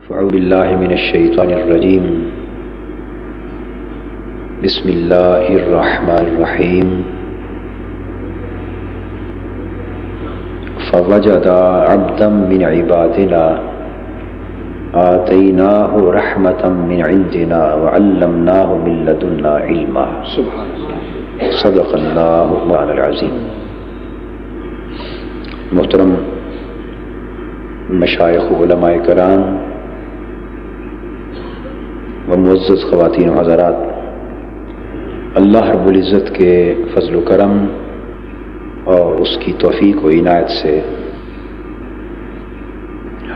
فأعوذ بالله من الشيطان الرجيم بسم الله الرحمن الرحيم فوجد عبدا من عبادنا آتيناه رحمة من عندنا وعلمناه من لدنا علما صدق اللہ مولانا العظیم۔ محترم مشائخ علماء کرام و معزز خواتین و حضرات، اللہ رب العزت کے فضل و کرم اور اس کی توفیق و عنایت سے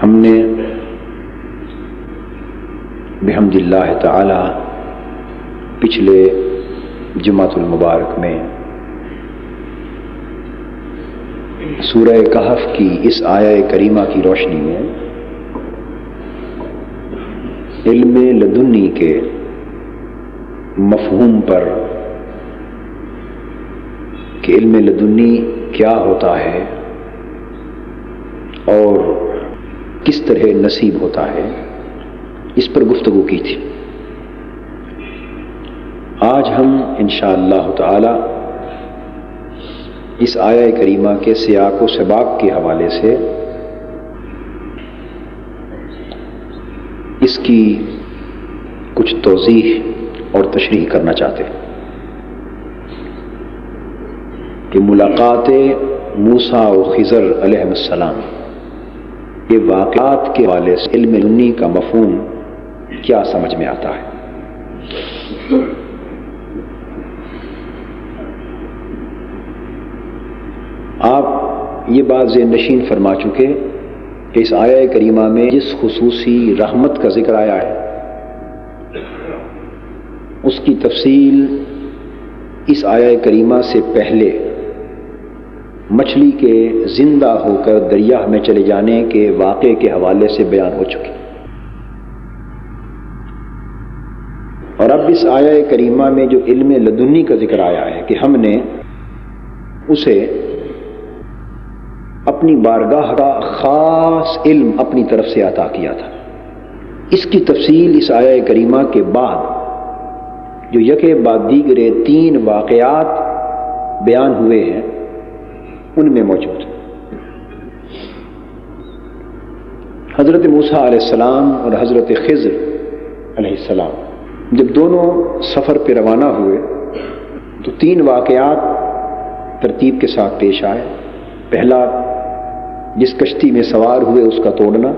ہم نے بحمد اللہ تعالی پچھلے جمعۃ المبارک میں سورہ کہف کی اس آیہ کریمہ کی روشنی میں علم لدنی کے مفہوم پر کہ علم لدنی کیا ہوتا ہے اور کس طرح نصیب ہوتا ہے، اس پر گفتگو کی تھی۔ آج ہم انشاءاللہ تعالی اس آیہ کریمہ کے سیاق و سباق کے حوالے سے اس کی کچھ توضیح اور تشریح کرنا چاہتے ہیں کہ ملاقات موسیٰ و خضر علیہ السلام، یہ واقعات کے حوالے سے علم لدنی کا مفہوم کیا سمجھ میں آتا ہے۔ آپ یہ بات ذہن نشین فرما چکے کہ اس آیہ کریمہ میں جس خصوصی رحمت کا ذکر آیا ہے اس کی تفصیل اس آیہ کریمہ سے پہلے مچھلی کے زندہ ہو کر دریا میں چلے جانے کے واقعے کے حوالے سے بیان ہو چکی، اور اب اس آیہ کریمہ میں جو علم لدنی کا ذکر آیا ہے کہ ہم نے اسے اپنی بارگاہ کا خاص علم اپنی طرف سے عطا کیا تھا، اس کی تفصیل اس آیہ کریمہ کے بعد جو یکے بعد دیگرے 3 واقعات بیان ہوئے ہیں ان میں موجود ہے۔ حضرت موسیٰ علیہ السلام اور حضرت خضر علیہ السلام جب دونوں سفر پہ روانہ ہوئے تو 3 واقعات ترتیب کے ساتھ پیش آئے۔ پہلا، جس کشتی میں سوار ہوئے اس کا توڑنا،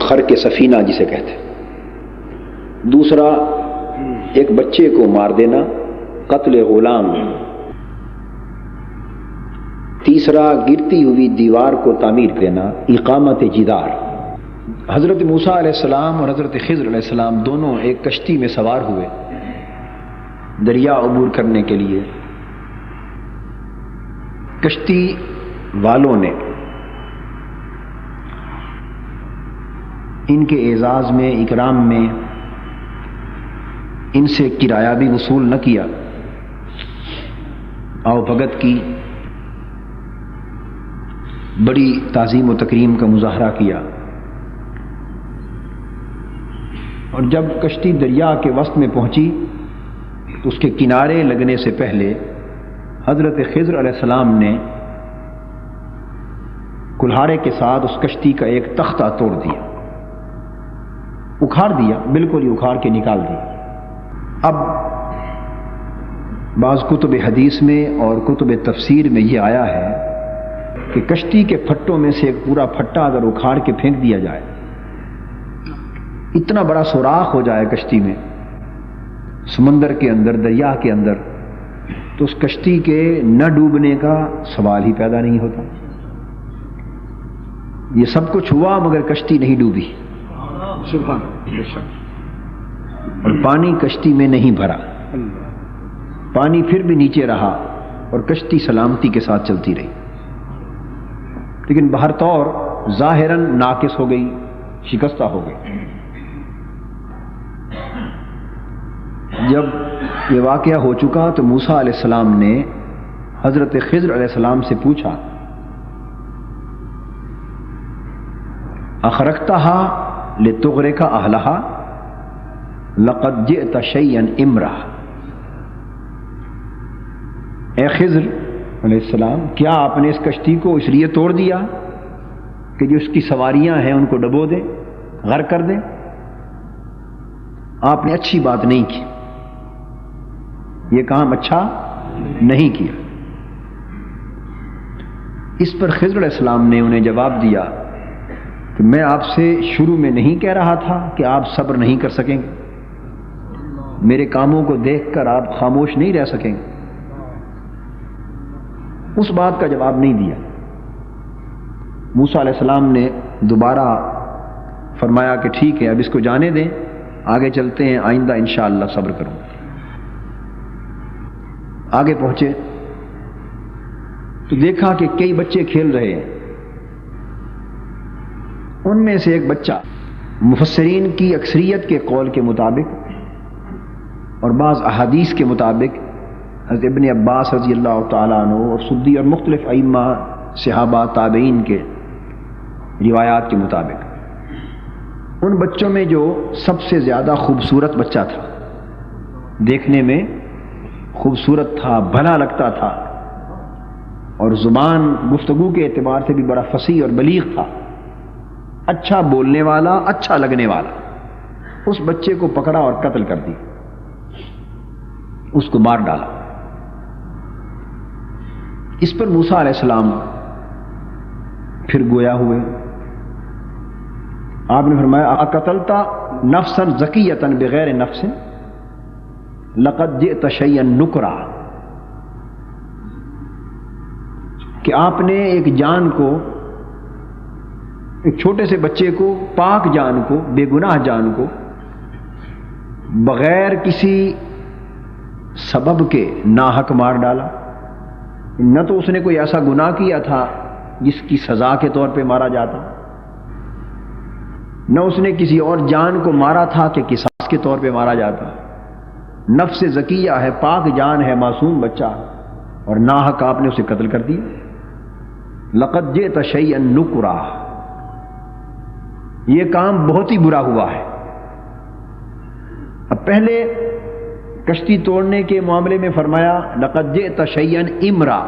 خرق سفینہ جسے کہتے ہیں۔ دوسرا، ایک بچے کو مار دینا، قتل غلام۔ تیسرا، گرتی ہوئی دیوار کو تعمیر دینا، اقامت جدار۔ حضرت موسیٰ علیہ السلام اور حضرت خضر علیہ السلام دونوں ایک کشتی میں سوار ہوئے دریا عبور کرنے کے لیے۔ کشتی والوں نے ان کے اعزاز میں، اکرام میں ان سے کرایہ بھی وصول نہ کیا، آؤ بھگت کی، بڑی تعظیم و تکریم کا مظاہرہ کیا، اور جب کشتی دریا کے وسط میں پہنچی تو اس کے کنارے لگنے سے پہلے حضرت خضر علیہ السلام نے کلہاڑے کے ساتھ اس کشتی کا ایک تختہ توڑ دیا، اکھاڑ دیا، بالکل ہی اکھاڑ کے نکال دیا۔ اب بعض کتب حدیث میں اور کتب تفسیر میں یہ آیا ہے کہ کشتی کے پھٹوں میں سے ایک پورا پھٹا اگر اکھاڑ کے پھینک دیا جائے، اتنا بڑا سوراخ ہو جائے کشتی میں، سمندر کے اندر، دریا کے اندر، تو اس کشتی کے نہ ڈوبنے کا سوال ہی پیدا نہیں ہوتا۔ یہ سب کچھ ہوا مگر کشتی نہیں ڈوبی، اور پانی کشتی میں نہیں بھرا، پانی پھر بھی نیچے رہا اور کشتی سلامتی کے ساتھ چلتی رہی، لیکن بہر طور ظاہراً ناقص ہو گئی، شکستہ ہو گئی۔ جب یہ واقعہ ہو چکا تو موسیٰ علیہ السلام نے حضرت خضر علیہ السلام سے پوچھا، اخرجتها لتغرق اہلہا لقد جئت شیئا امرا۔ اے خضر علیہ السلام، کیا آپ نے اس کشتی کو اس لیے توڑ دیا کہ جو اس کی سواریاں ہیں ان کو ڈبو دیں، غرق کر دیں؟ آپ نے اچھی بات نہیں کی، یہ کام اچھا نہیں کیا۔ اس پر خضر علیہ السلام نے انہیں جواب دیا کہ میں آپ سے شروع میں نہیں کہہ رہا تھا کہ آپ صبر نہیں کر سکیں گے؟ میرے کاموں کو دیکھ کر آپ خاموش نہیں رہ سکیں گے؟ اس بات کا جواب نہیں دیا۔ موسیٰ علیہ السلام نے دوبارہ فرمایا کہ ٹھیک ہے، اب اس کو جانے دیں، آگے چلتے ہیں، آئندہ انشاءاللہ صبر کروں۔ آگے پہنچے تو دیکھا کہ کئی بچے کھیل رہے ہیں۔ ان میں سے ایک بچہ مفسرین کی اکثریت کے قول کے مطابق اور بعض احادیث کے مطابق حضرت ابن عباس رضی اللہ تعالیٰ عنہ اور سدی اور مختلف ائمہ صحابہ تابعین کے روایات کے مطابق ان بچوں میں جو سب سے زیادہ خوبصورت بچہ تھا، دیکھنے میں خوبصورت تھا، بھلا لگتا تھا، اور زبان گفتگو کے اعتبار سے بھی بڑا فصیح اور بلیغ تھا، اچھا بولنے والا، اچھا لگنے والا، اس بچے کو پکڑا اور قتل کر دی، اس کو مار ڈالا۔ اس پر موسیٰ علیہ السلام پھر گویا ہوئے۔ آپ نے فرمایا اقتلت نفسا زکیۃ بغیر نفس لقد جئت شیئا نکرا، کہ آپ نے ایک جان کو، ایک چھوٹے سے بچے کو، پاک جان کو، بے گناہ جان کو بغیر کسی سبب کے ناحق مار ڈالا۔ نہ تو اس نے کوئی ایسا گناہ کیا تھا جس کی سزا کے طور پہ مارا جاتا، نہ اس نے کسی اور جان کو مارا تھا کہ قصاص کے طور پہ مارا جاتا۔ نفس زکیہ ہے، پاک جان ہے، معصوم بچہ، اور ناحق آپ نے اسے قتل کر دیا۔ لقد جئت شیئا نکرا، یہ کام بہت ہی برا ہوا ہے۔ اب پہلے کشتی توڑنے کے معاملے میں فرمایا لقد جئت شیئا امرا،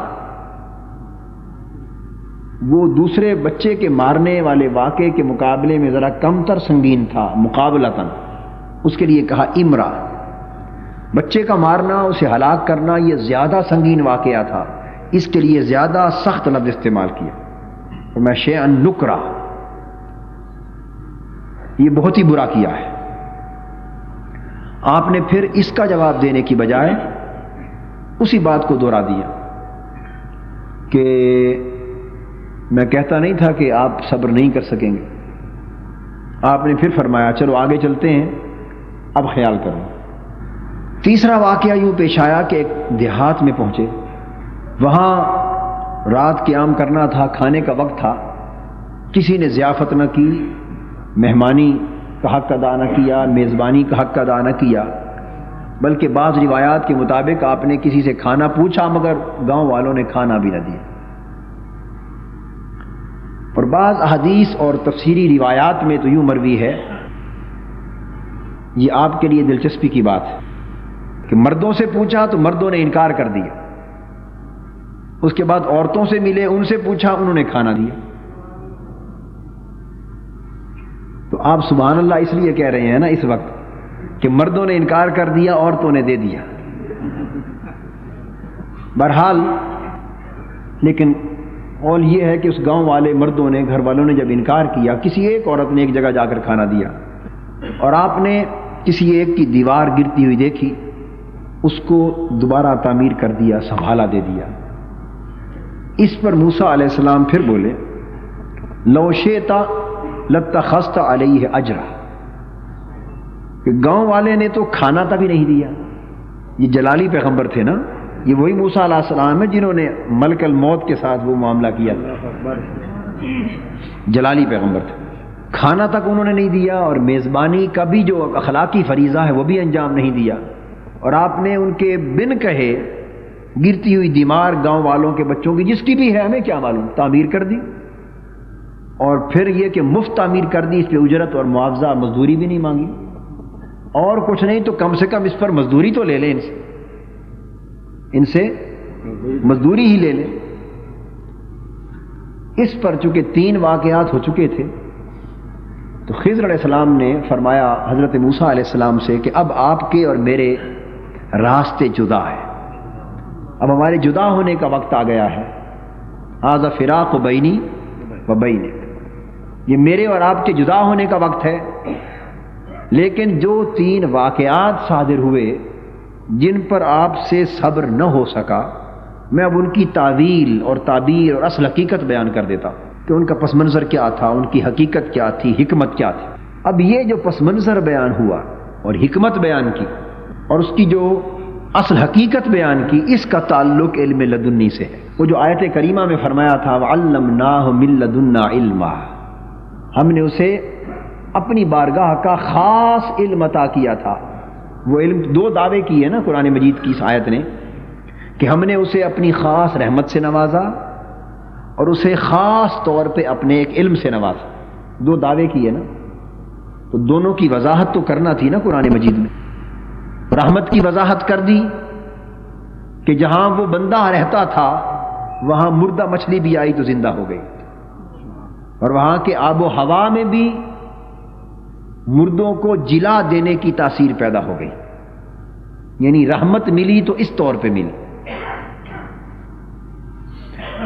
وہ دوسرے بچے کے مارنے والے واقعے کے مقابلے میں ذرا کم تر سنگین تھا مقابلتاً، اس کے لیے کہا امرا۔ بچے کا مارنا، اسے ہلاک کرنا، یہ زیادہ سنگین واقعہ تھا، اس کے لیے زیادہ سخت لفظ استعمال کیا، اور میں شیئا نکرا، یہ بہت ہی برا کیا ہے۔ آپ نے پھر اس کا جواب دینے کی بجائے اسی بات کو دوہرا دیا کہ میں کہتا نہیں تھا کہ آپ صبر نہیں کر سکیں گے۔ آپ نے پھر فرمایا چلو آگے چلتے ہیں، اب خیال کرو۔ تیسرا واقعہ یوں پیش آیا کہ ایک دیہات میں پہنچے، وہاں رات قیام کرنا تھا، کھانے کا وقت تھا، کسی نے ضیافت نہ کی، مہمانی کا حق ادا نہ کیا، میزبانی کا حق ادا نہ کیا، بلکہ بعض روایات کے مطابق آپ نے کسی سے کھانا پوچھا مگر گاؤں والوں نے کھانا بھی نہ دیا۔ اور بعض احادیث اور تفسیری روایات میں تو یوں مروی ہے، یہ آپ کے لیے دلچسپی کی بات ہے، کہ مردوں سے پوچھا تو مردوں نے انکار کر دیا، اس کے بعد عورتوں سے ملے، ان سے پوچھا، انہوں نے کھانا دیا۔ تو آپ سبحان اللہ اس لیے کہہ رہے ہیں نا اس وقت کہ مردوں نے انکار کر دیا، عورتوں نے دے دیا۔ بہرحال لیکن قول یہ ہے کہ اس گاؤں والے مردوں نے، گھر والوں نے جب انکار کیا، کسی ایک عورت نے ایک جگہ جا کر کھانا دیا، اور آپ نے کسی ایک کی دیوار گرتی ہوئی دیکھی، اس کو دوبارہ تعمیر کر دیا، سنبھالا دے دیا۔ اس پر موسیٰ علیہ السلام پھر بولے لو شئت لاتخذت علیہ اجرا، کہ گاؤں والے نے تو کھانا تک بھی نہیں دیا۔ یہ جلالی پیغمبر تھے نا، یہ وہی موسیٰ علیہ السلام ہے جنہوں نے ملک الموت کے ساتھ وہ معاملہ کیا تھا، جلالی پیغمبر تھے۔ کھانا تک انہوں نے نہیں دیا، اور میزبانی کا بھی جو اخلاقی فریضہ ہے وہ بھی انجام نہیں دیا، اور آپ نے ان کے بن کہے گرتی ہوئی دیوار گاؤں والوں کے بچوں کی، جس کی بھی ہے ہمیں کیا معلوم، تعمیر کر دی۔ اور پھر یہ کہ مفت تعمیر کر دی، اس پہ اجرت اور معاوضہ مزدوری بھی نہیں مانگی، اور کچھ نہیں تو کم سے کم اس پر مزدوری تو لے لیں، ان سے مزدوری ہی لے لیں۔ اس پر چونکہ 3 واقعات ہو چکے تھے تو خضر علیہ السلام نے فرمایا حضرت موسیٰ علیہ السلام سے کہ اب آپ کے اور میرے راستے جدا ہیں، اب ہمارے جدا ہونے کا وقت آ گیا ہے۔ ھذا فراق بینی و بینک، یہ میرے اور آپ کے جدا ہونے کا وقت ہے۔ لیکن جو 3 واقعات صادر ہوئے جن پر آپ سے صبر نہ ہو سکا، میں اب ان کی تعویل اور تعبیر اور اصل حقیقت بیان کر دیتا ہوں کہ ان کا پس منظر کیا تھا، ان کی حقیقت کیا تھی، حکمت کیا تھی۔ اب یہ جو پس منظر بیان ہوا اور حکمت بیان کی اور اس کی جو اصل حقیقت بیان کی، اس کا تعلق علم لدنی سے ہے۔ وہ جو آیت کریمہ میں فرمایا تھا وَعَلَّمْنَاهُ مِن لَدُنَّا عِلْمًا، ہم نے اسے اپنی بارگاہ کا خاص علم عطا کیا تھا۔ وہ علم 2 دعوے کیے نا قرآن مجید کی اس آیت نے، کہ ہم نے اسے اپنی خاص رحمت سے نوازا اور اسے خاص طور پہ اپنے ایک علم سے نوازا۔ 2 دعوے کیے نا، تو دونوں کی وضاحت تو کرنا تھی نا قرآن مجید میں۔ رحمت کی وضاحت کر دی کہ جہاں وہ بندہ رہتا تھا وہاں مردہ مچھلی بھی آئی تو زندہ ہو گئی، اور وہاں کے آب و ہوا میں بھی مردوں کو جلا دینے کی تاثیر پیدا ہو گئی، یعنی رحمت ملی تو اس طور پہ ملی۔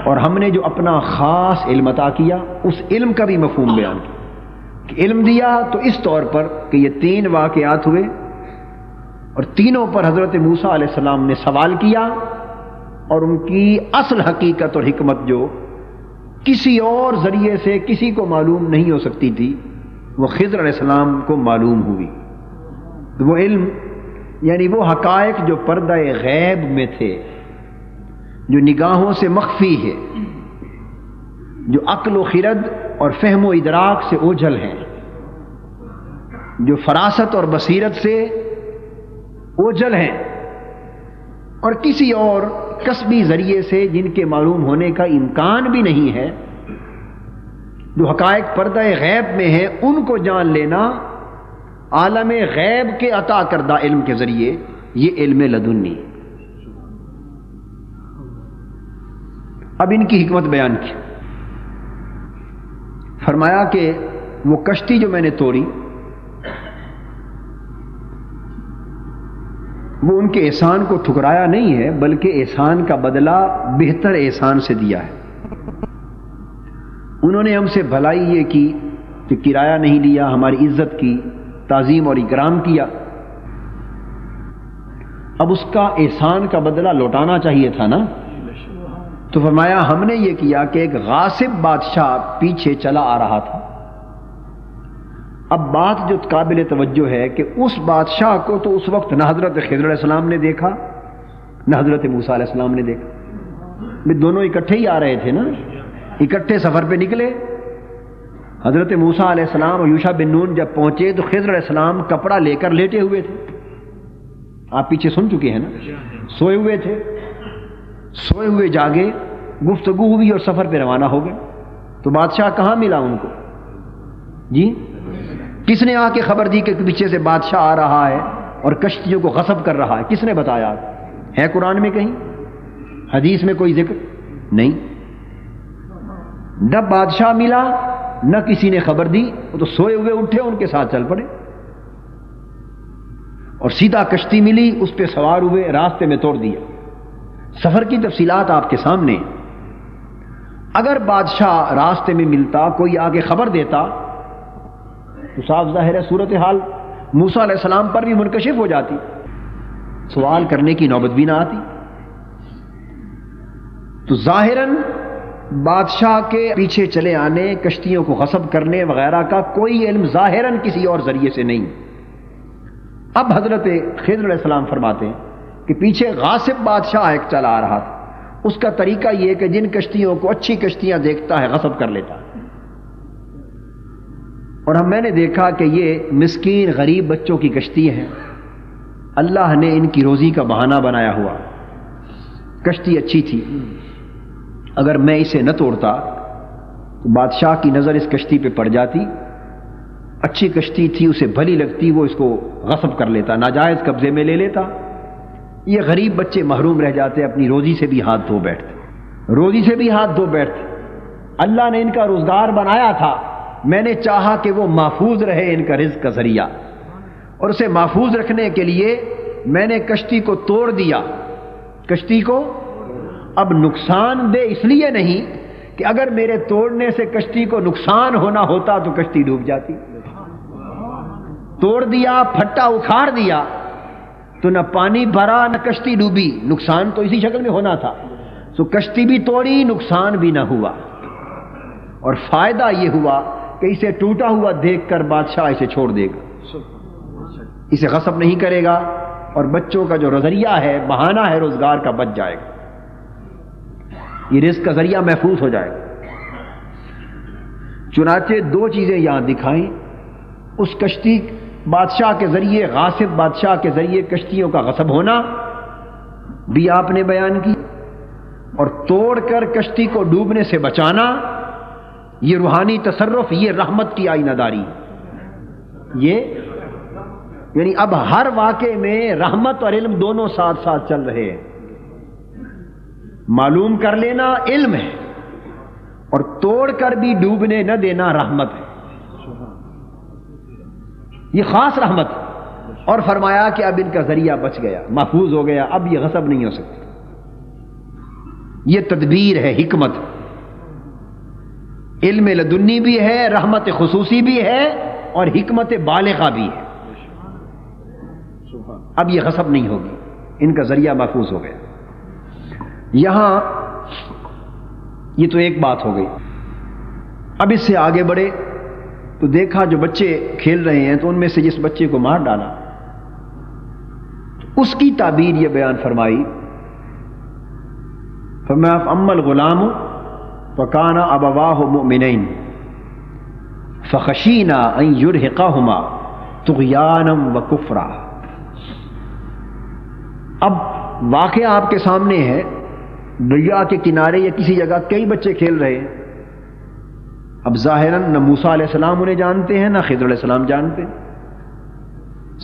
اور ہم نے جو اپنا خاص علم عطا کیا، اس علم کا بھی مفہوم بیان کیا کہ علم دیا تو اس طور پر کہ یہ 3 واقعات ہوئے اور تینوں پر حضرت موسیٰ علیہ السلام نے سوال کیا، اور ان کی اصل حقیقت اور حکمت جو کسی اور ذریعے سے کسی کو معلوم نہیں ہو سکتی تھی، وہ خضر علیہ السلام کو معلوم ہوئی۔ تو وہ علم یعنی وہ حقائق جو پردہ غیب میں تھے، جو نگاہوں سے مخفی ہے، جو عقل و خرد اور فہم و ادراک سے اوجھل ہیں، جو فراست اور بصیرت سے اوجھل ہیں، اور کسی اور کسبی ذریعے سے جن کے معلوم ہونے کا امکان بھی نہیں ہے، جو حقائق پردہ غیب میں ہیں، ان کو جان لینا عالم غیب کے عطا کردہ علم کے ذریعے، یہ علم لدنی۔ اب ان کی حکمت بیان کی، فرمایا کہ وہ کشتی جو میں نے توڑی وہ ان کے احسان کو ٹھکرایا نہیں ہے، بلکہ احسان کا بدلہ بہتر احسان سے دیا ہے۔ انہوں نے ہم سے بھلائی یہ کی کہ کرایہ نہیں لیا، ہماری عزت کی، تعظیم اور اکرام کیا۔ اب اس کا احسان کا بدلہ لوٹانا چاہیے تھا نا، تو فرمایا ہم نے یہ کیا کہ ایک غاصب بادشاہ پیچھے چلا آ رہا تھا۔ اب بات جو قابل توجہ ہے کہ اس بادشاہ کو تو اس وقت نہ حضرت خضر علیہ السلام نے دیکھا نہ حضرت موسیٰ علیہ السلام نے دیکھا، دونوں اکٹھے ہی آ رہے تھے نا، اکٹھے سفر پہ نکلے۔ حضرت موسیٰ علیہ السلام اور یوشع بن نون جب پہنچے تو خضر علیہ السلام کپڑا لے کر لیٹے ہوئے تھے، آپ پیچھے سن چکے ہیں نا، سوئے ہوئے تھے، سوئے ہوئے جاگے، گفتگو ہوئی اور سفر پہ روانہ ہو گئے۔ تو بادشاہ کہاں ملا ان کو؟ جی کس نے آ کے خبر دی کہ پیچھے سے بادشاہ آ رہا ہے اور کشتیوں کو غصب کر رہا ہے؟ کس نے بتایا؟ ہے قرآن میں کہیں؟ حدیث میں کوئی ذکر نہیں۔ جب بادشاہ ملا نہ کسی نے خبر دی، وہ تو سوئے ہوئے اٹھے ان کے ساتھ چل پڑے، اور سیدھا کشتی ملی، اس پہ سوار ہوئے، راستے میں توڑ دیا۔ سفر کی تفصیلات آپ کے سامنے۔ اگر بادشاہ راستے میں ملتا، کوئی آگے خبر دیتا تو صاف ظاہر ہے صورتحال موسیٰ علیہ السلام پر بھی منکشف ہو جاتی، سوال کرنے کی نوبت بھی نہ آتی۔ تو ظاہراً بادشاہ کے پیچھے چلے آنے، کشتیوں کو غصب کرنے وغیرہ کا کوئی علم ظاہراً کسی اور ذریعے سے نہیں۔ اب حضرت خضر علیہ السلام فرماتے ہیں کہ پیچھے غاصب بادشاہ ایک چلا آ رہا تھا، اس کا طریقہ یہ کہ جن کشتیوں کو اچھی کشتیاں دیکھتا ہے غصب کر لیتا ہے، اور میں نے دیکھا کہ یہ مسکین غریب بچوں کی کشتی ہے، اللہ نے ان کی روزی کا بہانہ بنایا ہوا، کشتی اچھی تھی، اگر میں اسے نہ توڑتا تو بادشاہ کی نظر اس کشتی پہ پڑ جاتی، اچھی کشتی تھی، اسے بھلی لگتی، وہ اس کو غصب کر لیتا، ناجائز قبضے میں لے لیتا۔ یہ غریب بچے محروم رہ جاتے، اپنی روزی سے بھی ہاتھ دھو بیٹھتے، روزی سے بھی ہاتھ دھو بیٹھتے۔ اللہ نے ان کا روزگار بنایا تھا، میں نے چاہا کہ وہ محفوظ رہے ان کا رزق کا ذریعہ، اور اسے محفوظ رکھنے کے لیے میں نے کشتی کو توڑ دیا۔ کشتی کو اب نقصان دہ اس لیے نہیں کہ اگر میرے توڑنے سے کشتی کو نقصان ہونا ہوتا تو کشتی ڈوب جاتی، توڑ دیا، پھٹا اکھاڑ دیا تو نہ پانی بھرا نہ کشتی ڈوبی، نقصان تو اسی شکل میں ہونا تھا، تو کشتی بھی توڑی، نقصان بھی نہ ہوا، اور فائدہ یہ ہوا کہ اسے ٹوٹا ہوا دیکھ کر بادشاہ اسے چھوڑ دے گا، اسے غصب نہیں کرے گا، اور بچوں کا جو ذریعہ ہے، بہانہ ہے روزگار کا، بچ جائے گا، یہ رزق کا ذریعہ محفوظ ہو جائے گا۔ چنانچہ دو چیزیں یہاں دکھائیں، اس کشتی بادشاہ کے ذریعے، غاصب بادشاہ کے ذریعے کشتیوں کا غصب ہونا بھی آپ نے بیان کی، اور توڑ کر کشتی کو ڈوبنے سے بچانا، یہ روحانی تصرف، یہ رحمت کی آئینہ داری، یہ یعنی اب ہر واقعے میں رحمت اور علم دونوں ساتھ ساتھ چل رہے ہیں۔ معلوم کر لینا علم ہے، اور توڑ کر بھی ڈوبنے نہ دینا رحمت ہے، یہ خاص رحمت، اور فرمایا کہ اب ان کا ذریعہ بچ گیا، محفوظ ہو گیا، اب یہ غصب نہیں ہو سکتی۔ یہ تدبیر ہے، حکمت، علم لدنی بھی ہے، رحمت خصوصی بھی ہے، اور حکمت بالغہ بھی ہے۔ اب یہ غصب نہیں ہوگی، ان کا ذریعہ محفوظ ہو گیا۔ یہاں یہ تو ایک بات ہو گئی۔ اب اس سے آگے بڑھے تو دیکھا جو بچے کھیل رہے ہیں، تو ان میں سے جس بچے کو مار ڈالا اس کی تعبیر یہ بیان فرمائی، فرمایا فَأَمَّا الْغُلَامُ فَكَانَ أَبَوَاهُ مُؤْمِنَيْنِ فَخَشِينَا أَن يُرْهِقَهُمَا طُغْيَانًا وَكُفْرًا۔ اب واقعہ آپ کے سامنے ہے، دریا کے کنارے یا کسی جگہ کئی بچے کھیل رہے ہیں۔ اب ظاہراً نہ موسیٰ علیہ السلام انہیں جانتے ہیں، نہ خضر علیہ السلام جانتے ہیں،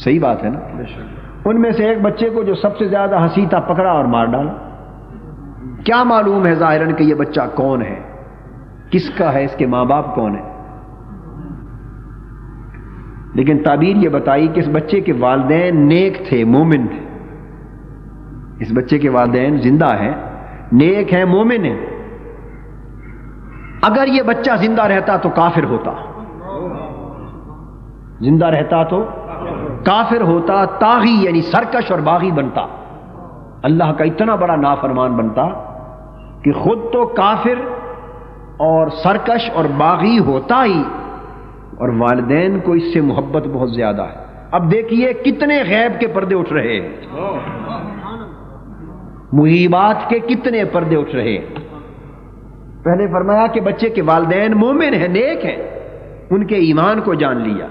صحیح بات ہے نا؟ ان میں سے ایک بچے کو جو سب سے زیادہ ہنسی تھا پکڑا اور مار ڈالا۔ کیا معلوم ہے ظاہراً کہ یہ بچہ کون ہے، کس کا ہے، اس کے ماں باپ کون ہیں، لیکن تعبیر یہ بتائی کہ اس بچے کے والدین نیک تھے، مومن تھے، اس بچے کے والدین زندہ ہیں، نیک ہیں، مومن ہیں۔ اگر یہ بچہ زندہ رہتا تو کافر ہوتا، زندہ رہتا تو کافر ہوتا، طاغی یعنی سرکش اور باغی بنتا، اللہ کا اتنا بڑا نافرمان بنتا کہ خود تو کافر اور سرکش اور باغی ہوتا ہی، اور والدین کو اس سے محبت بہت زیادہ ہے۔ اب دیکھیے کتنے غیب کے پردے اٹھ رہے ہیں، محیبات کے کتنے پردے اٹھ رہے ہیں۔ پہلے فرمایا کہ بچے کے والدین مومن ہیں، نیک ہیں، ان کے ایمان کو جان لیا،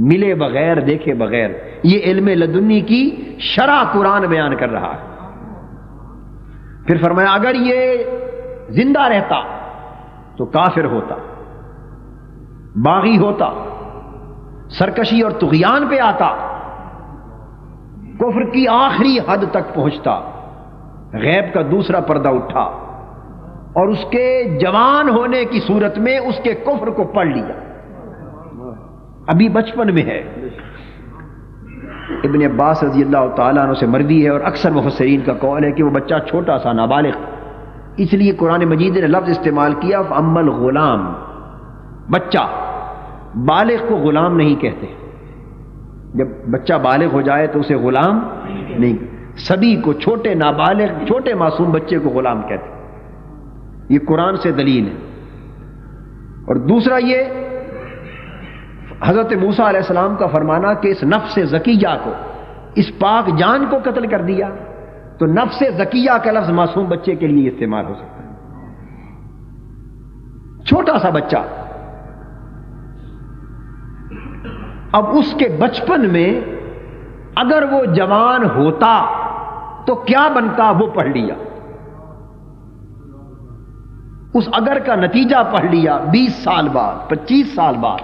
ملے بغیر دیکھے بغیر، یہ علم لدنی کی شرح قرآن بیان کر رہا ہے۔ پھر فرمایا اگر یہ زندہ رہتا تو کافر ہوتا، باغی ہوتا، سرکشی اور طغیان پہ آتا، کفر کی آخری حد تک پہنچتا، غیب کا دوسرا پردہ اٹھا، اور اس کے جوان ہونے کی صورت میں اس کے کفر کو پڑھ لیا، ابھی بچپن میں ہے۔ ابن عباس رضی اللہ تعالیٰ عنہ سے مروی ہے، اور اکثر مفسرین کا قول ہے کہ وہ بچہ چھوٹا سا نابالغ، اس لیے قرآن مجید نے لفظ استعمال کیا فَأَمَّا الْغُلَامُ، بچہ، بالغ کو غلام نہیں کہتے، جب بچہ بالغ ہو جائے تو اسے غلام نہیں، سبھی کو، چھوٹے نابالغ، چھوٹے معصوم بچے کو غلام کہتے، یہ قرآن سے دلیل ہے۔ اور دوسرا یہ حضرت موسیٰ علیہ السلام کا فرمانا کہ اس نفس زکیہ کو، اس پاک جان کو قتل کر دیا، تو نفس زکیہ کا لفظ معصوم بچے کے لیے استعمال ہو سکتا ہے، چھوٹا سا بچہ۔ اب اس کے بچپن میں اگر وہ جوان ہوتا تو کیا بنتا، وہ پڑھ لیا۔ اس اگر کا نتیجہ پڑھ لیا 20 سال بعد، 25 سال بعد،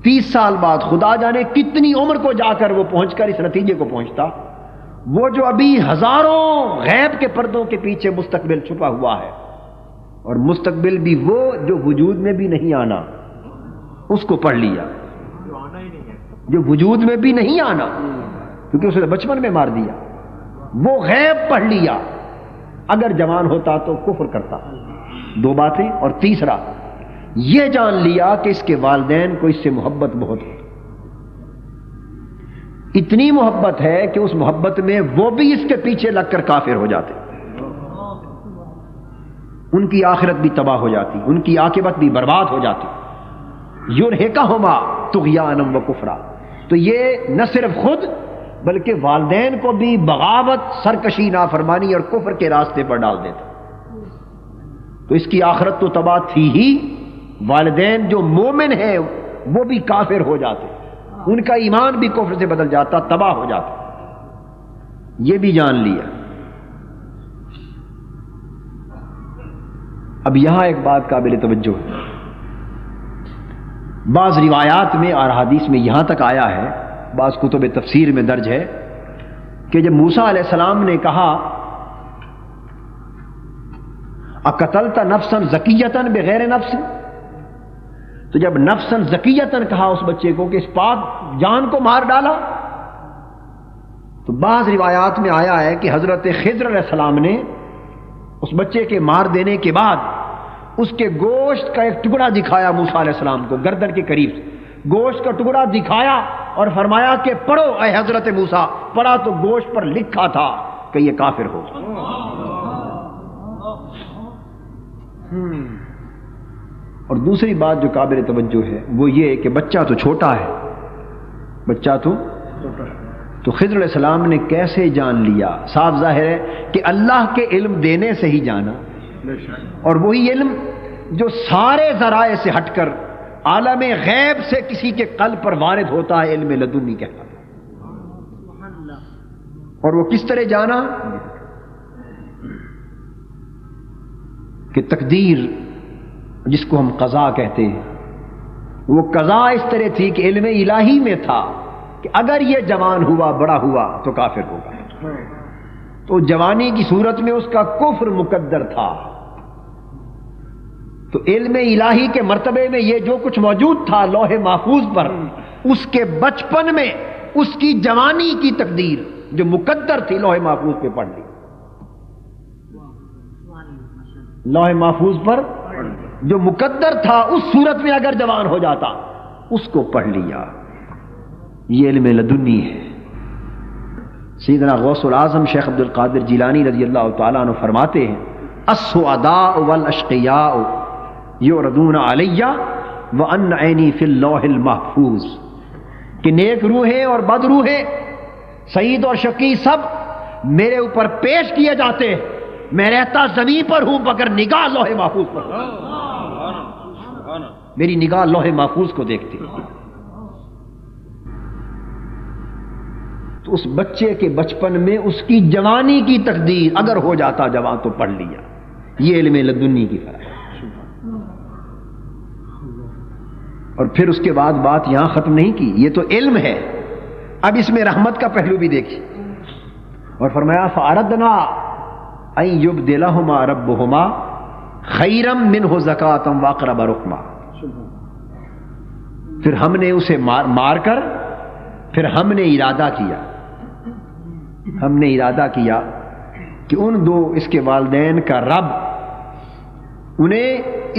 30 سال بعد، خدا جانے کتنی عمر کو جا کر وہ پہنچ کر اس نتیجے کو پہنچتا، وہ جو ابھی ہزاروں غیب کے پردوں کے پیچھے مستقبل چھپا ہوا ہے، اور مستقبل بھی وہ جو وجود میں بھی نہیں آنا، اس کو پڑھ لیا، جو وجود میں بھی نہیں آنا، کیونکہ اسے بچپن میں مار دیا، وہ غیب پڑھ لیا۔ اگر جوان ہوتا تو کفر کرتا، 2 باتیں، اور تیسرا یہ جان لیا کہ اس کے والدین کو اس سے محبت بہت ہے، اتنی محبت ہے کہ اس محبت میں وہ بھی اس کے پیچھے لگ کر کافر ہو جاتے، ان کی آخرت بھی تباہ ہو جاتی، ان کی عاقبت بھی برباد ہو جاتی۔ یرہقہما طغیانا و کفرا، تو یہ نہ صرف خود بلکہ والدین کو بھی بغاوت، سرکشی، نافرمانی اور کفر کے راستے پر ڈال دیتا۔ تو اس کی آخرت تو تباہ تھی ہی، والدین جو مومن ہیں وہ بھی کافر ہو جاتے، ان کا ایمان بھی کفر سے بدل جاتا، تباہ ہو جاتا۔ یہ بھی جان لیا۔ اب یہاں ایک بات قابل توجہ ہے، بعض روایات میں اور حدیث میں یہاں تک آیا ہے، بعض کتب تفسیر میں درج ہے کہ جب موسیٰ علیہ السلام نے کہا اقتلت نفسا زکیۃ بغیر نفس، تو جب نفسا زکیۃ کہا اس بچے کو کہ اس پاک جان کو مار ڈالا، تو بعض روایات میں آیا ہے کہ حضرت خضر علیہ السلام نے اس بچے کے مار دینے کے بعد اس کے گوشت کا ایک ٹکڑا دکھایا موسیٰ علیہ السلام کو، گردن کے قریب سے گوشت کا ٹکڑا دکھایا اور فرمایا کہ پڑھو اے حضرت موسیٰ۔ پڑھا تو گوشت پر لکھا تھا کہ یہ کافر ہو۔ اور دوسری بات جو قابل توجہ ہے وہ یہ کہ بچہ تو چھوٹا ہے، بچہ تو خضر علیہ السلام نے کیسے جان لیا؟ صاف ظاہر ہے کہ اللہ کے علم دینے سے ہی جانا، اور وہی علم جو سارے ذرائع سے ہٹ کر عالم غیب سے کسی کے قلب پر وارد ہوتا ہے، علم لدنی کہتا ہے۔ اور وہ کس طرح جانا کہ تقدیر جس کو ہم قضا کہتے ہیں، وہ قضا اس طرح تھی کہ علم الہی میں تھا کہ اگر یہ جوان ہوا، بڑا ہوا تو کافر ہوگا، تو جوانی کی صورت میں اس کا کفر مقدر تھا۔ تو علم الہی کے مرتبے میں یہ جو کچھ موجود تھا لوح محفوظ پر، اس کے بچپن میں اس کی جوانی کی تقدیر جو مقدر تھی لوح محفوظ پہ پڑھ لی، لوح محفوظ پر جو مقدر تھا اس صورت میں اگر جوان ہو جاتا اس کو پڑھ لیا۔ یہ علم لدنی ہے۔ سیدنا غوث العظم شیخ عبد القادر جیلانی رضی اللہ تعالیٰ عنہ فرماتے ہیں السعداء والاشقیاء یعرضون علی وان عینی فی اللوح المحفوظ، کہ نیک روحیں اور بد روحیں، سعید اور شقی سب میرے اوپر پیش کیے جاتے، میں رہتا زمین پر ہوں مگر نگاہ لوح محفوظ پر، میری نگاہ لوح محفوظ کو دیکھتی۔ تو اس بچے کے بچپن میں اس کی جوانی کی تقدیر اگر ہو جاتا جوان تو پڑھ لیا۔ یہ علم لدنی کی فرق ہے۔ اور پھر اس کے بعد بات یہاں ختم نہیں کی، یہ تو علم ہے، اب اس میں رحمت کا پہلو بھی دیکھیے، اور فرمایا فَأَرَدْنَا أَن يُبْدِلَهُمَا رَبُّهُمَا خَيْرًا مِّنْهُ زَكَاةً وَأَقْرَبَ رُحْمًا، پھر ہم نے اسے مار کر پھر ہم نے ارادہ کیا کہ ان دو اس کے والدین کا رب انہیں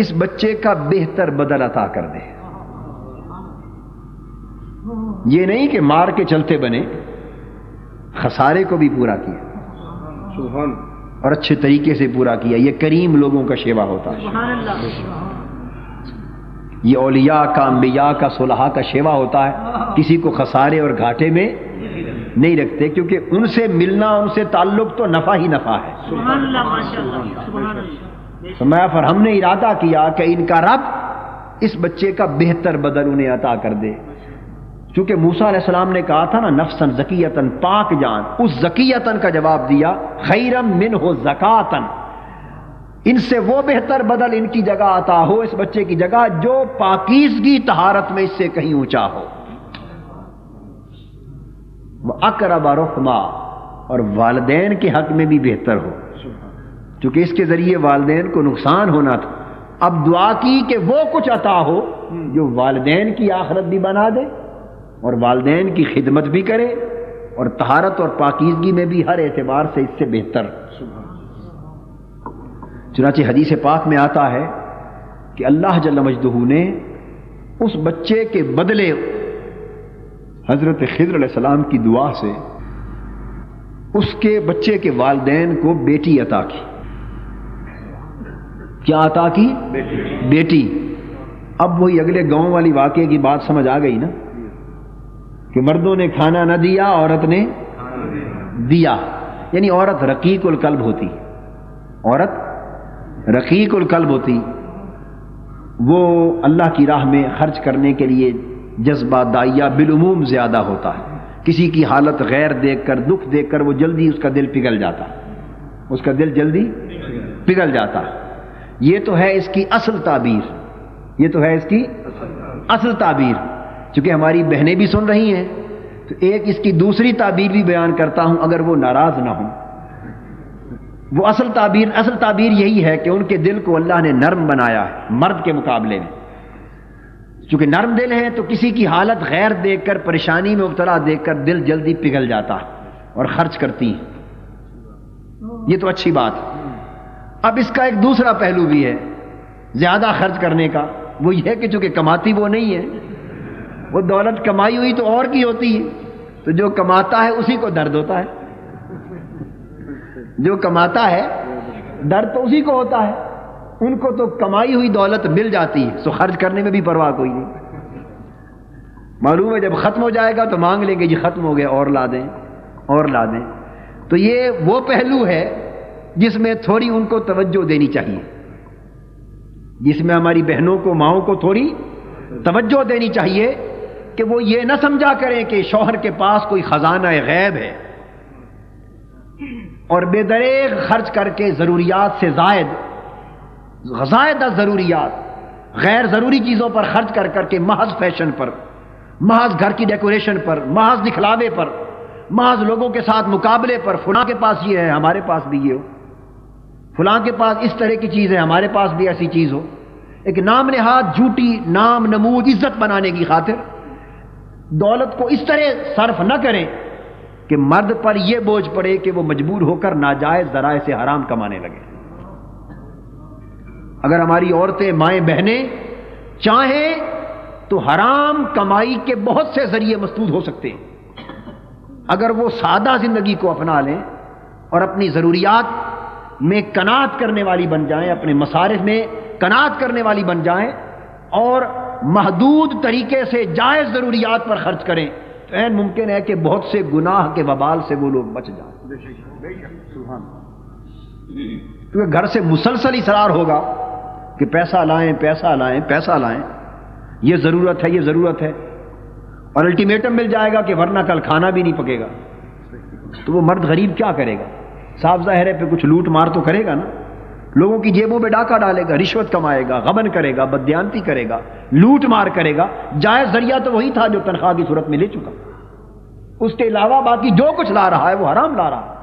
اس بچے کا بہتر بدل عطا کر دے۔ یہ نہیں کہ مار کے چلتے بنے، خسارے کو بھی پورا کیا اور اچھے طریقے سے پورا کیا۔ یہ کریم لوگوں کا شیوا ہوتا ہے، یہ اولیاء کا، انبیاء کا، صلحاء کا شیوا ہوتا ہے، کسی کو خسارے اور گھاٹے میں نہیں رکھتے، کیونکہ ان سے ملنا، ان سے تعلق تو نفع ہی نفع ہے۔ فرمایا پھر ہم نے ارادہ کیا کہ ان کا رب اس بچے کا بہتر بدل انہیں عطا کر دے، چونکہ موسیٰ علیہ السلام نے کہا تھا نا نفسا زکیۃ، پاک جان، اس زکیۃ کا جواب دیا خیرا منہ زکاتن، ان سے وہ بہتر بدل ان کی جگہ عطا ہو، اس بچے کی جگہ جو پاکیزگی طہارت میں اس سے کہیں اونچا ہو، وَأَقْرَبَ رُحْمًا، اور والدین کے حق میں بھی بہتر ہو، چونکہ اس کے ذریعے والدین کو نقصان ہونا تھا۔ اب دعا کی کہ وہ کچھ عطا ہو جو والدین کی آخرت بھی بنا دے اور والدین کی خدمت بھی کرے اور طہارت اور پاکیزگی میں بھی ہر اعتبار سے اس سے بہتر۔ چنانچہ حدیث پاک میں آتا ہے کہ اللہ جل مجدہ نے اس بچے کے بدلے حضرت خضر علیہ السلام کی دعا سے اس کے بچے کے والدین کو بیٹی عطا کی۔ کیا عطا کی؟ بیٹی۔ اب وہی اگلے گاؤں والی واقعے کی بات سمجھ آ گئی نا، کہ مردوں نے کھانا نہ دیا، عورت نے دیا، یعنی عورت رقیق القلب ہوتی، عورت رقیق القلب ہوتی، وہ اللہ کی راہ میں خرچ کرنے کے لیے جذبہ داعیہ بالعموم زیادہ ہوتا ہے۔ کسی کی حالت غیر دیکھ کر، دکھ دیکھ کر وہ جلدی اس کا دل پگھل جاتا، اس کا دل جلدی پگھل جاتا۔ یہ تو ہے اس کی اصل تعبیر، یہ تو ہے اس کی اصل تعبیر۔ چونکہ ہماری بہنیں بھی سن رہی ہیں تو ایک اس کی دوسری تعبیر بھی بیان کرتا ہوں، اگر وہ ناراض نہ ہوں۔ وہ اصل تعبیر یہی ہے کہ ان کے دل کو اللہ نے نرم بنایا ہے مرد کے مقابلے میں۔ چونکہ نرم دل ہیں تو کسی کی حالت غیر دیکھ کر، پریشانی میں مبتلا دیکھ کر دل جلدی پگھل جاتا ہے اور خرچ کرتی ہیں، یہ تو اچھی بات ہے۔ اب اس کا ایک دوسرا پہلو بھی ہے زیادہ خرچ کرنے کا، وہ یہ کہ چونکہ کماتی وہ نہیں ہے، وہ دولت کمائی ہوئی تو اور کی ہوتی ہے، تو جو کماتا ہے اسی کو درد ہوتا ہے، جو کماتا ہے درد تو اسی کو ہوتا ہے۔ ان کو تو کمائی ہوئی دولت مل جاتی ہے، سو خرچ کرنے میں بھی پرواہ کوئی نہیں۔ معلوم ہے جب ختم ہو جائے گا تو مانگ لیں گے جی ختم ہو گیا، اور لا دیں اور لا دیں۔ تو یہ وہ پہلو ہے جس میں تھوڑی ان کو توجہ دینی چاہیے، جس میں ہماری بہنوں کو، ماؤں کو تھوڑی توجہ دینی چاہیے کہ وہ یہ نہ سمجھا کریں کہ شوہر کے پاس کوئی خزانہ غیب ہے اور بے دریغ خرچ کر کے ضروریات سے زائد ضروریات، غیر ضروری چیزوں پر خرچ کر کے محض فیشن پر، محض گھر کی ڈیکوریشن پر، محض دکھلاوے پر، محض لوگوں کے ساتھ مقابلے پر، فلاں کے پاس یہ ہے ہمارے پاس بھی یہ ہو، فلاں کے پاس اس طرح کی چیز ہے ہمارے پاس بھی ایسی چیز ہو، ایک نام نہاد جھوٹی نام نمود عزت بنانے کی خاطر دولت کو اس طرح صرف نہ کریں کہ مرد پر یہ بوجھ پڑے کہ وہ مجبور ہو کر ناجائز ذرائع سے حرام کمانے لگے۔ اگر ہماری عورتیں، مائیں، بہنیں چاہیں تو حرام کمائی کے بہت سے ذریعے مسدود ہو سکتے ہیں، اگر وہ سادہ زندگی کو اپنا لیں اور اپنی ضروریات میں قناعت کرنے والی بن جائیں، اپنے مصارف میں قناعت کرنے والی بن جائیں اور محدود طریقے سے جائز ضروریات پر خرچ کریں تو عین ممکن ہے کہ بہت سے گناہ کے وبال سے وہ لوگ بچ جائیں۔ کیونکہ گھر سے مسلسل اصرار ہوگا کہ پیسہ لائیں پیسہ لائیں پیسہ لائیں، یہ ضرورت ہے یہ ضرورت ہے، اور الٹیمیٹم مل جائے گا کہ ورنہ کل کھانا بھی نہیں پکے گا، تو وہ مرد غریب کیا کرے گا؟ صاف ظاہر ہے پہ کچھ لوٹ مار تو کرے گا نا، لوگوں کی جیبوں میں ڈاکہ ڈالے گا، رشوت کمائے گا، غبن کرے گا، بددیانتی کرے گا، لوٹ مار کرے گا۔ جائز ذریعہ تو وہی تھا جو تنخواہ کی صورت میں لے چکا، اس کے علاوہ باقی جو کچھ لا رہا ہے وہ حرام لا رہا ہے۔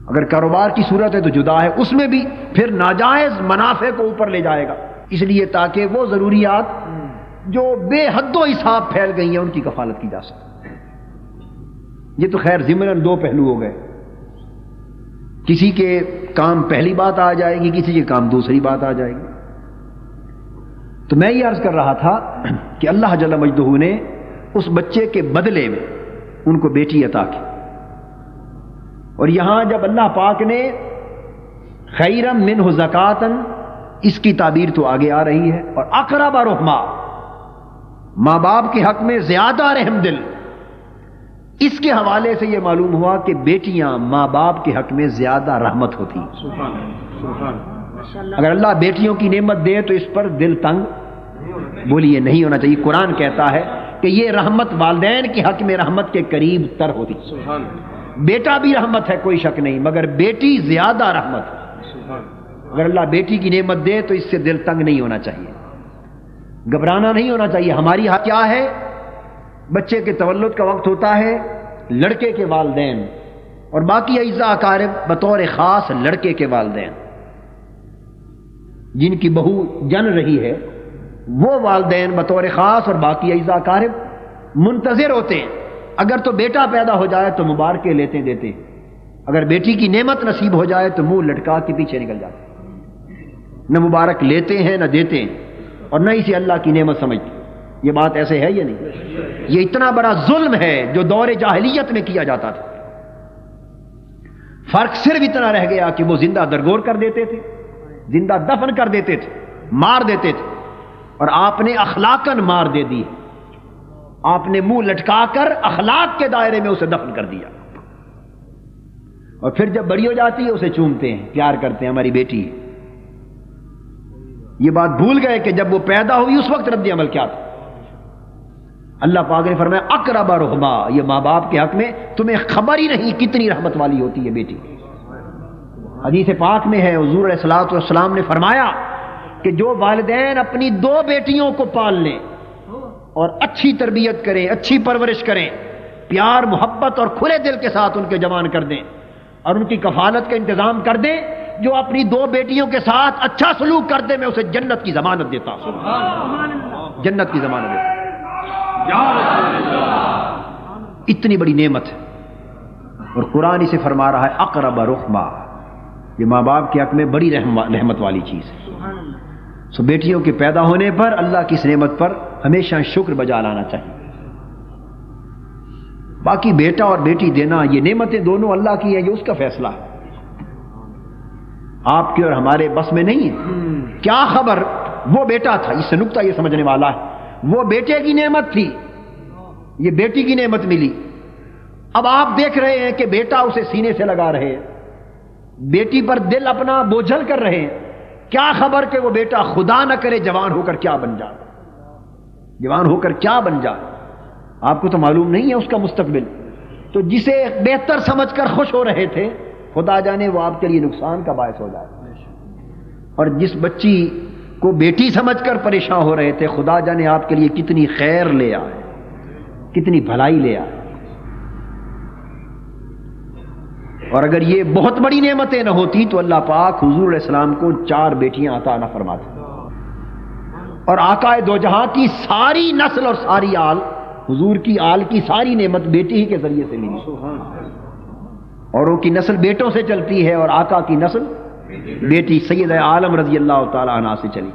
اگر کاروبار کی صورت ہے تو جدا ہے، اس میں بھی پھر ناجائز منافع کو اوپر لے جائے گا، اس لیے تاکہ وہ ضروریات جو بے حد و حساب پھیل گئی ہیں ان کی کفالت کی جا سکے۔ یہ تو خیر ضمن دو پہلو ہو گئے، کسی کے کام پہلی بات آ جائے گی، کسی کے کام دوسری بات آ جائے گی۔ تو میں یہ عرض کر رہا تھا کہ اللہ جل مجدہ نے اس بچے کے بدلے میں ان کو بیٹی عطا کی، اور یہاں جب اللہ پاک نے خیرم منہ زکاتن، اس کی تعبیر تو آگے آ رہی ہے، اور اقرب رحما، ماں باپ کے حق میں زیادہ رحم دل، اس کے حوالے سے یہ معلوم ہوا کہ بیٹیاں ماں باپ کے حق میں زیادہ رحمت ہوتی ہیں۔ اگر اللہ بیٹیوں کی نعمت دے تو اس پر دل تنگ بولیے نہیں ہونا چاہیے۔ قرآن کہتا ہے کہ یہ رحمت والدین کے حق میں رحمت کے قریب تر ہوتی، بیٹا بھی رحمت ہے کوئی شک نہیں، مگر بیٹی زیادہ رحمت ہے۔ اگر اللہ بیٹی کی نعمت دے تو اس سے دل تنگ نہیں ہونا چاہیے، گھبرانا نہیں ہونا چاہیے۔ ہماری حق کیا ہے؟ بچے کے تولد کا وقت ہوتا ہے، لڑکے کے والدین اور باقی اعزاء اقارب بطور خاص لڑکے کے والدین جن کی بہو جن رہی ہے، وہ والدین بطور خاص اور باقی اعزاء اقارب منتظر ہوتے ہیں۔ اگر تو بیٹا پیدا ہو جائے تو مبارکیں لیتے دیتے، اگر بیٹی کی نعمت نصیب ہو جائے تو منہ لٹکا کے پیچھے نکل جاتے، نہ مبارک لیتے ہیں نہ دیتے ہیں، اور نہ اسے اللہ کی نعمت سمجھتے۔ یہ بات ایسے ہے یا نہیں؟ یہ اتنا بڑا ظلم ہے جو دور جاہلیت میں کیا جاتا تھا۔ فرق صرف اتنا رہ گیا کہ وہ زندہ درگور کر دیتے تھے، زندہ دفن کر دیتے تھے، مار دیتے تھے، اور آپ نے اخلاقاً مار دے دی، آپ نے منہ لٹکا کر اخلاق کے دائرے میں اسے دفن کر دیا، اور پھر جب بڑی ہو جاتی ہے اسے چومتے ہیں، پیار کرتے ہیں، ہماری بیٹی ہے۔ یہ بات بھول گئے کہ جب وہ پیدا ہوئی اس وقت رد عمل کیا تھا۔ اللہ پاک نے فرمایا اقرب رحما، یہ ماں باپ کے حق میں تمہیں خبر ہی نہیں کتنی رحمت والی ہوتی ہے بیٹی۔ حدیث پاک میں ہے حضور علیہ الصلوۃ والسلام نے فرمایا کہ جو والدین اپنی 2 بیٹیوں کو پال لیں اور اچھی تربیت کریں، اچھی پرورش کریں، پیار محبت اور کھلے دل کے ساتھ ان کے جوان کر دیں اور ان کی کفالت کا انتظام کر دیں، جو اپنی 2 بیٹیوں کے ساتھ اچھا سلوک کر دے میں اسے جنت کی ضمانت دیتا ہوں، جنت کی ضمانت دیتا ہوں۔ اتنی بڑی نعمت ہے، اور قرآن اسے فرما رہا ہے اقرب رحما، یہ ماں باپ کے حق میں بڑی رحمت والی چیز ہے۔ سو بیٹیوں کے پیدا ہونے پر اللہ کی اس نعمت پر ہمیشہ شکر بجا لانا چاہیے۔ باقی بیٹا اور بیٹی دینا یہ نعمتیں دونوں اللہ کی ہیں، یہ اس کا فیصلہ ہے، آپ کے اور ہمارے بس میں نہیں ہے۔ کیا خبر وہ بیٹا تھا، اس سے نقطہ یہ سمجھنے والا ہے، وہ بیٹے کی نعمت تھی، یہ بیٹی کی نعمت ملی۔ اب آپ دیکھ رہے ہیں کہ بیٹا اسے سینے سے لگا رہے ہیں، بیٹی پر دل اپنا بوجھل کر رہے ہیں، کیا خبر کہ وہ بیٹا خدا نہ کرے جوان ہو کر کیا بن جائے، جوان ہو کر کیا بن جائے، آپ کو تو معلوم نہیں ہے اس کا مستقبل۔ تو جسے بہتر سمجھ کر خوش ہو رہے تھے، خدا جانے وہ آپ کے لیے نقصان کا باعث ہو جائے، اور جس بچی کو بیٹی سمجھ کر پریشان ہو رہے تھے، خدا جانے آپ کے لیے کتنی خیر لے آئے، کتنی بھلائی لے آئے۔ اور اگر یہ بہت بڑی نعمتیں نہ ہوتی تو اللہ پاک حضور علیہ السلام کو 4 بیٹیاں عطا نہ فرماتے، اور آقا دو جہاں کی ساری نسل اور ساری آل، حضور کی آل کی ساری نعمت بیٹی ہی کے ذریعے سے ملی، اوروں کی نسل بیٹوں سے چلتی ہے اور آقا کی نسل بیٹی سید عالم رضی اللہ تعالی عنہ سے چلی۔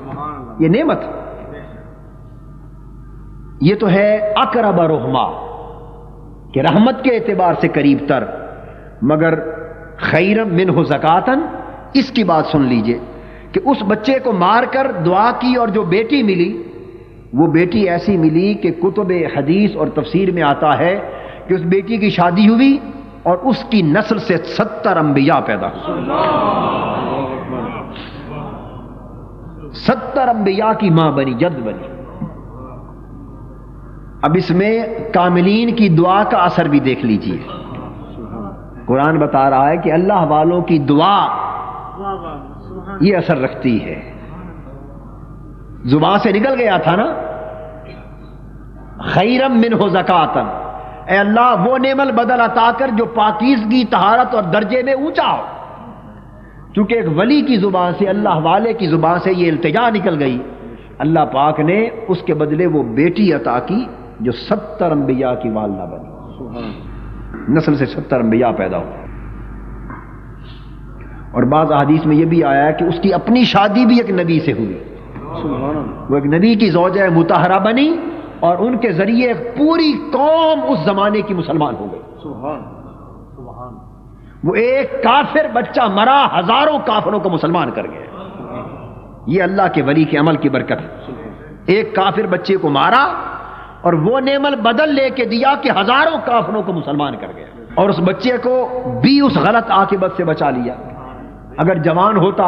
یہ نعمت، یہ تو ہے اقرب رحما کہ رحمت کے اعتبار سے قریب تر، مگر خیر منہ زکاتن، اس کی بات سن لیجئے کہ اس بچے کو مار کر دعا کی اور جو بیٹی ملی وہ بیٹی ایسی ملی کہ کتب حدیث اور تفسیر میں آتا ہے کہ اس بیٹی کی شادی ہوئی اور اس کی نسل سے 70 انبیاء پیدا ہوئے، 70 انبیاء کی ماں بنی، جد بنی۔ اب اس میں کاملین کی دعا کا اثر بھی دیکھ لیجئے، قرآن بتا رہا ہے کہ اللہ والوں کی دعا یہ اثر رکھتی ہے۔ زبان سے نکل گیا تھا نا، خیرم منہ زکاتن، اے اللہ وہ نعم البدل عطا کر جو پاکیزگی، طہارت اور درجے میں اونچا ہو۔ چونکہ ایک ولی کی زبان سے، اللہ والے کی زبان سے یہ التجا نکل گئی، اللہ پاک نے اس کے بدلے وہ بیٹی عطا کی جو 70 انبیاء کی والدہ بنی، نسل سے 70 انبیاء پیدا ہوئے۔ اور بعض احادیث میں یہ بھی آیا ہے کہ اس کی اپنی شادی بھی ایک نبی سے ہوئی، وہ ایک نبی کی زوجہ مطہرہ بنی اور ان کے ذریعے ایک پوری قوم اس زمانے کی مسلمان ہو گئی۔ وہ ایک کافر بچہ مرا، ہزاروں کافروں کو مسلمان کر گیا۔ یہ اللہ کے ولی کے عمل کی برکت ہے، ایک کافر بچے کو مارا اور وہ نعم البدل لے کے دیا کہ ہزاروں کافروں کو مسلمان کر گیا، اور اس بچے کو بھی اس غلط عاقبت سے بچا لیا۔ اگر جوان ہوتا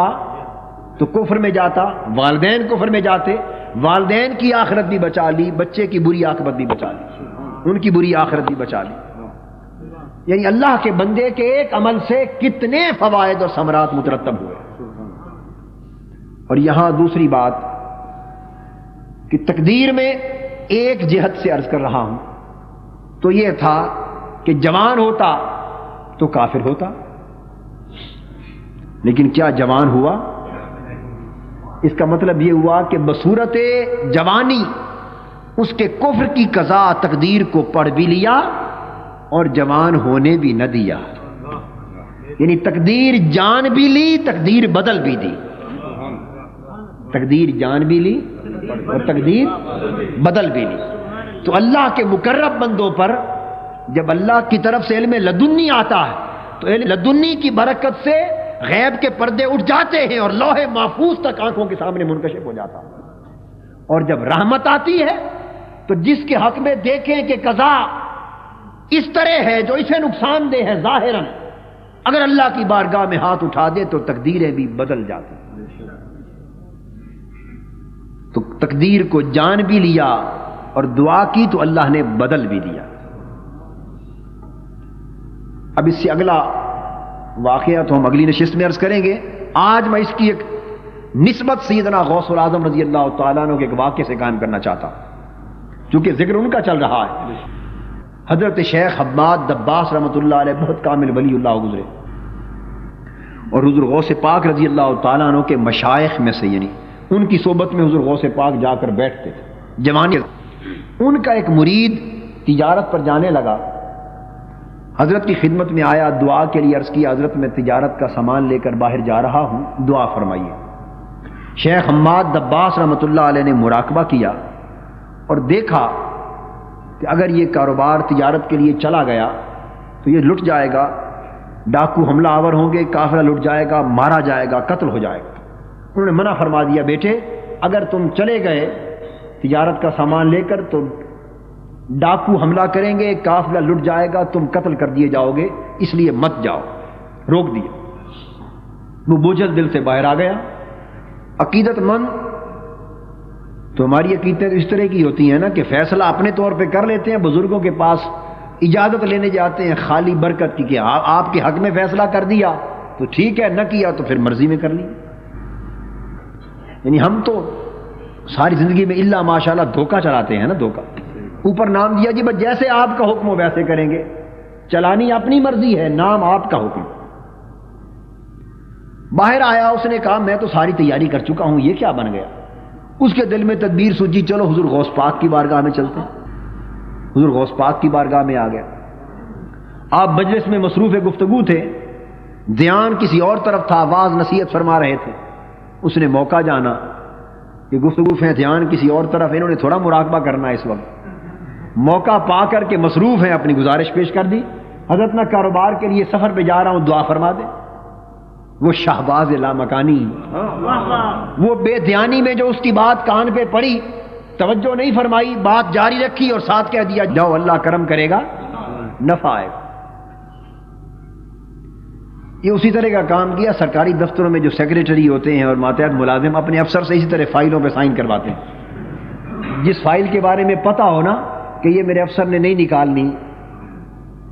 تو کفر میں جاتا، والدین کفر میں جاتے، والدین کی آخرت بھی بچا لی، بچے کی بری عاقبت بھی بچا لی، ان کی بری آخرت بھی بچا لی۔ یعنی اللہ کے بندے کے ایک عمل سے کتنے فوائد اور ثمرات مترتب ہوئے. اور یہاں دوسری بات کہ تقدیر میں ایک جہت سے عرض کر رہا ہوں تو یہ تھا کہ جوان ہوتا تو کافر ہوتا، لیکن کیا جوان ہوا؟ اس کا مطلب یہ ہوا کہ بصورت جوانی اس کے کفر کی قضا تقدیر کو پڑھ بھی لیا اور جوان ہونے بھی نہ دیا. یعنی تقدیر جان بھی لی، تقدیر بدل بھی دی. تقدیر جان بھی لی اور تقدیر بدل بھی لی. تو اللہ کے مقرب بندوں پر جب اللہ کی طرف سے علم لدنی آتا ہے تو علم لدنی کی برکت سے غیب کے پردے اٹھ جاتے ہیں اور لوح محفوظ تک آنکھوں کے سامنے منکشف ہو جاتا. اور جب رحمت آتی ہے تو جس کے حق میں دیکھیں کہ قضا اس طرح ہے جو اسے نقصان دہ ہے ظاہراً، اگر اللہ کی بارگاہ میں ہاتھ اٹھا دے تو تقدیریں بھی بدل جاتی. تو تقدیر کو جان بھی لیا اور دعا کی تو اللہ نے بدل بھی دیا. اب اس سے اگلا واقعہ تو ہم اگلی نشست میں عرض کریں گے. آج میں اس کی ایک نسبت سیدنا غوث العظم رضی اللہ تعالیٰ عنہ کے ایک واقعے سے قائم کرنا چاہتا ہوں، چونکہ ذکر ان کا چل رہا ہے. حضرت شیخ حماد دباس رحمۃ اللہ علیہ بہت کامل ولی اللہ گزرے، اور حضور غوث پاک رضی اللہ تعالیٰ عنہ کے مشائخ میں سے، یعنی ان کی صحبت میں حضور غوث پاک جا کر بیٹھتے تھے. جوانی ان کا ایک مرید تجارت پر جانے لگا، حضرت کی خدمت میں آیا، دعا کے لیے عرض کیا حضرت میں تجارت کا سامان لے کر باہر جا رہا ہوں، دعا فرمائیے. شیخ حماد دباس رحمۃ اللہ علیہ نے مراقبہ کیا اور دیکھا کہ اگر یہ کاروبار تجارت کے لیے چلا گیا تو یہ لٹ جائے گا، ڈاکو حملہ آور ہوں گے، قافلہ لٹ جائے گا، مارا جائے گا، قتل ہو جائے گا. انہوں نے منع فرما دیا، بیٹے اگر تم چلے گئے تجارت کا سامان لے کر تو ڈاکو حملہ کریں گے، قافلہ لٹ جائے گا، تم قتل کر دیے جاؤ گے، اس لیے مت جاؤ. روک دیا. وہ بوجھل دل سے باہر آ گیا. عقیدت مند تو ہماری عقیدتیں تو اس طرح کی ہوتی ہیں نا کہ فیصلہ اپنے طور پہ کر لیتے ہیں، بزرگوں کے پاس اجازت لینے جاتے ہیں خالی برکت کی کہ آپ کے حق میں فیصلہ کر دیا تو ٹھیک ہے، نہ کیا تو پھر مرضی میں کر لی. یعنی ہم تو ساری زندگی میں الا ماشاءاللہ دھوکہ چلاتے ہیں نا، دھوکہ. اوپر نام دیا جی بس جیسے آپ کا حکم ہو ویسے کریں گے، چلانی اپنی مرضی ہے، نام آپ کا حکم. باہر آیا، اس نے کہا میں تو ساری تیاری کر چکا ہوں، یہ کیا بن گیا؟ اس کے دل میں تدبیر سوچی، چلو حضور غوث پاک کی بارگاہ میں چلتے ہیں. حضور غوث پاک کی بارگاہ میں آ گیا. آپ مجلس میں مصروف گفتگو تھے، دھیان کسی اور طرف تھا، آواز نصیحت فرما رہے تھے. اس نے موقع جانا کہ گفتگو ہے، دھیان کسی اور طرف، انہوں نے تھوڑا مراقبہ کرنا ہے اس وقت. موقع پا کر کے مصروف ہیں، اپنی گزارش پیش کر دی، حضرت میں کاروبار کے لیے سفر پہ جا رہا ہوں، دعا فرما دے. وہ شہباز لامکانی، وہ بے دھیانی میں جو اس کی بات کان پہ پڑی، توجہ نہیں فرمائی، بات جاری رکھی اور ساتھ کہہ دیا جاؤ اللہ کرم کرے گا، نفع آئے گا. یہ اسی طرح کا کام کیا. سرکاری دفتروں میں جو سیکریٹری ہوتے ہیں اور ماتحت ملازم اپنے افسر سے اسی طرح فائلوں پہ سائن کرواتے ہیں. جس فائل کے بارے میں پتہ ہونا کہ یہ میرے افسر نے نہیں نکالنی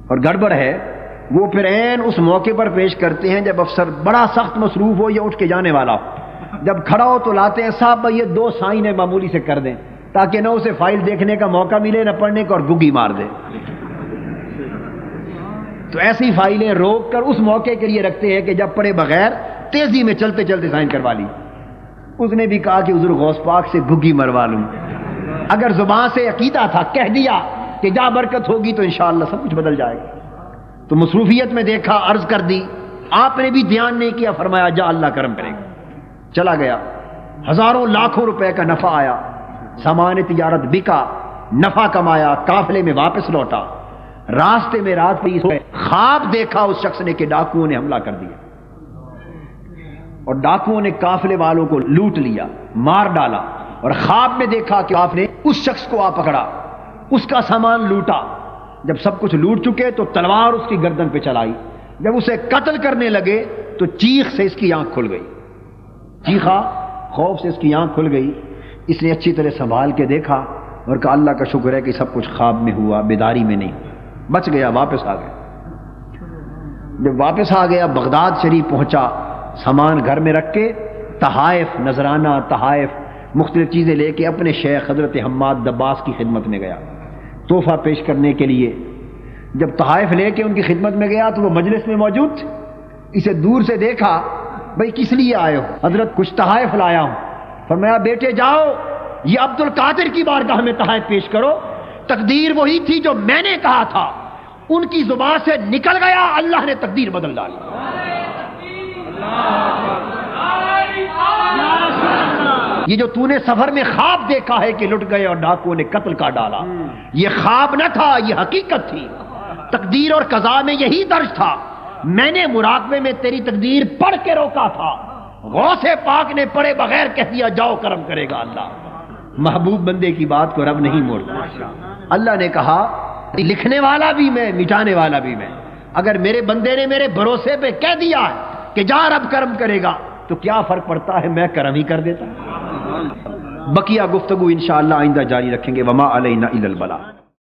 اور گڑبڑ ہے، وہ پھر عین اس موقع پر پیش کرتے ہیں جب افسر بڑا سخت مصروف ہو یا اٹھ کے جانے والا ہو. جب کھڑا ہو تو لاتے ہیں، صاحب یہ 2 سائن معمولی سے کر دیں تاکہ نہ اسے فائل دیکھنے کا موقع ملے نہ پڑھنے کا، اور گگی مار دے. تو ایسی فائلیں روک کر اس موقع کے لیے رکھتے ہیں کہ جب پڑھے بغیر تیزی میں چلتے چلتے سائن کروا لی. اس نے بھی کہا کہ حضور غوث پاک سے گگی مروا لوں. اگر زبان سے عقیدہ تھا، کہہ دیا کہ جا برکت ہوگی تو انشاءاللہ سب کچھ بدل جائے گا. تو مصروفیت میں دیکھا، عرض کر دی، آپ نے بھی دھیان نہیں کیا، فرمایا جا اللہ کرم کرے گا. چلا گیا. ہزاروں لاکھوں روپے کا نفع آیا، سامان تجارت بکا، نفع کمایا، قافلے میں واپس لوٹا. راستے میں رات پہ خواب دیکھا اس شخص نے کہ ڈاکوؤں نے حملہ کر دیا اور ڈاکوؤں نے قافلے والوں کو لوٹ لیا، مار ڈالا. اور خواب میں دیکھا کہ آپ نے اس شخص کو آ پکڑا، اس کا سامان لوٹا. جب سب کچھ لوٹ چکے تو تلوار اس کی گردن پہ چلائی. جب اسے قتل کرنے لگے تو چیخ سے اس کی آنکھ کھل گئی. چیخا، خوف سے اس کی آنکھ کھل گئی. اس نے اچھی طرح سنبھال کے دیکھا اور کہا اللہ کا شکر ہے کہ سب کچھ خواب میں ہوا، بیداری میں نہیں. بچ گیا، واپس آ گیا. جب واپس آ گیا بغداد شریف پہنچا، سامان گھر میں رکھ کے تحائف، نذرانہ تحائف مختلف چیزیں لے کے اپنے شیخ حضرت حماد دباس کی خدمت میں گیا تحفہ پیش کرنے کے لیے۔ جب تحائف لے کے ان کی خدمت میں گیا تو وہ مجلس میں موجود تھے، اسے دور سے دیکھا، بھئی کس لیے آئے ہو؟ حضرت کچھ تحائف لایا ہوں۔ فرمایا بیٹے جاؤ، یہ عبد القادر کی بارگاہ میں تحائف پیش کرو، تقدیر وہی تھی جو میں نے کہا تھا، ان کی زبان سے نکل گیا، اللہ نے تقدیر بدل ڈالی۔ یہ جو تو نے سفر میں خواب دیکھا ہے کہ لٹ گئے اور ڈاکوؤں نے قتل کا ڈالا، یہ خواب نہ تھا، یہ حقیقت تھی۔ تقدیر اور قضا میں یہی درج تھا، میں نے مراقبے میں تیری تقدیر پڑھ کے روکا تھا، غوث پاک نے پڑھے بغیر کہہ دیا جاؤ کرم کرے گا اللہ۔ محبوب بندے کی بات کو رب نہیں موڑتا۔ اللہ نے کہا لکھنے والا بھی میں، مٹانے والا بھی میں، اگر میرے بندے نے میرے بھروسے پہ کہہ دیا ہے کہ جا رب کرم کرے گا تو کیا فرق پڑتا ہے، میں کرم ہی کر دیتا۔ بقیہ گفتگو انشاءاللہ آئندہ جاری رکھیں گے۔ وما علینا الا البلاغ۔